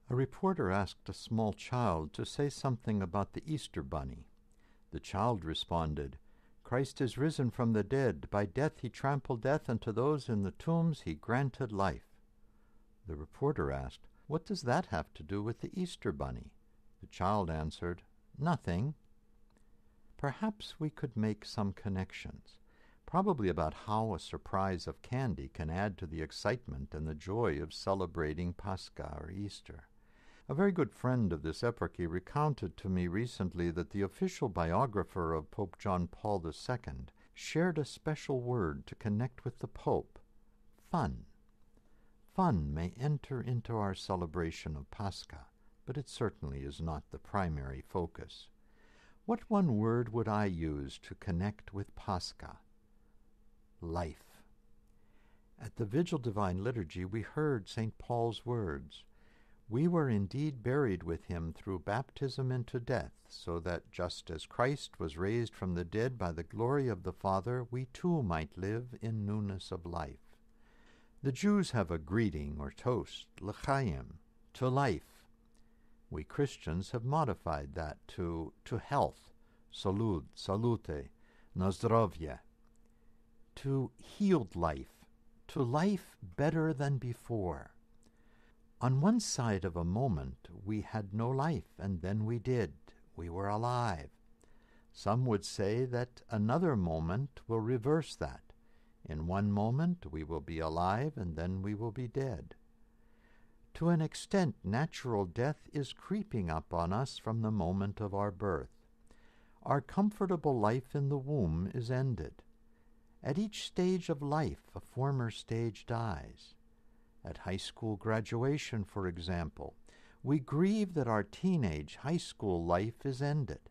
A reporter asked a small child to say something about the Easter bunny. The child responded, "Christ is risen from the dead. By death he trampled death, and to those in the tombs he granted life." The reporter asked, "What does that have to do with the Easter bunny?" The child answered, "Nothing." Perhaps we could make some connections, probably about how a surprise of candy can add to the excitement and the joy of celebrating Paschal or Easter. A very good friend of this epoch recounted to me recently that the official biographer of Pope John Paul II shared a special word to connect with the Pope: fun. Fun may enter into our celebration of Paschal, but it certainly is not the primary focus. What one word would I use to connect with Paschal? Life. At the Vigil Divine Liturgy we heard St. Paul's words, "We were indeed buried with him through baptism into death, so that just as Christ was raised from the dead by the glory of the Father, we too might live in newness of life." The Jews have a greeting or toast, l'chaim, to life. We Christians have modified that to health, salud, salute, na zdravje, to healed life, to life better than before. On one side of a moment we had no life, and then we did. We were alive. Some would say that another moment will reverse that. In one moment we will be alive, and then we will be dead. To an extent, natural death is creeping up on us from the moment of our birth. Our comfortable life in the womb is ended. At each stage of life, a former stage dies. At high school graduation, for example, we grieve that our teenage high school life is ended.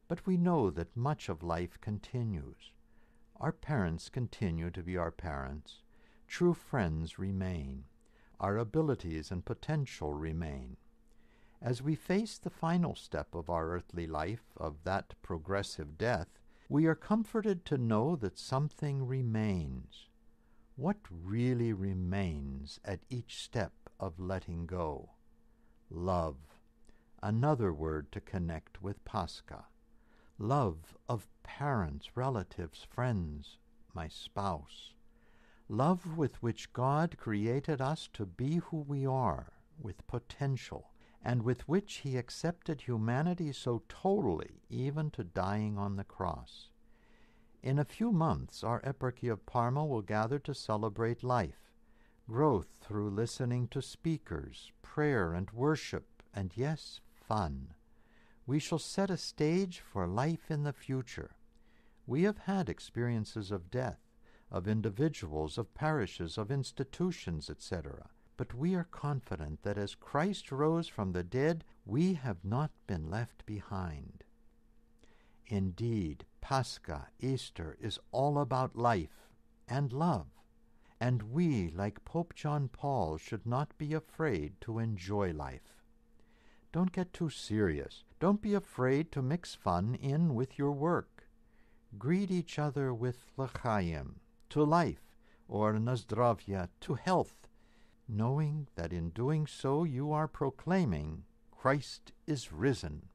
But we know that much of life continues. Our parents continue to be our parents. True friends remain. Our abilities and potential remain. As we face the final step of our earthly life, of that progressive death, we are comforted to know that something remains. What really remains at each step of letting go? Love, another word to connect with Paschal. Love of parents, relatives, friends, my spouse. Love with which God created us to be who we are, with potential, and with which he accepted humanity so totally, even to dying on the cross. In a few months, our Eparchy of Parma will gather to celebrate life, growth through listening to speakers, prayer and worship, and yes, fun. We shall set a stage for life in the future. We have had experiences of death, of individuals, of parishes, of institutions, etc. But we are confident that as Christ rose from the dead, we have not been left behind. Indeed, Paschal, Easter, is all about life and love, and we, like Pope John Paul, should not be afraid to enjoy life. Don't get too serious. Don't be afraid to mix fun in with your work. Greet each other with l'chaim, to life, or na zdravje, to health, knowing that in doing so you are proclaiming Christ is risen.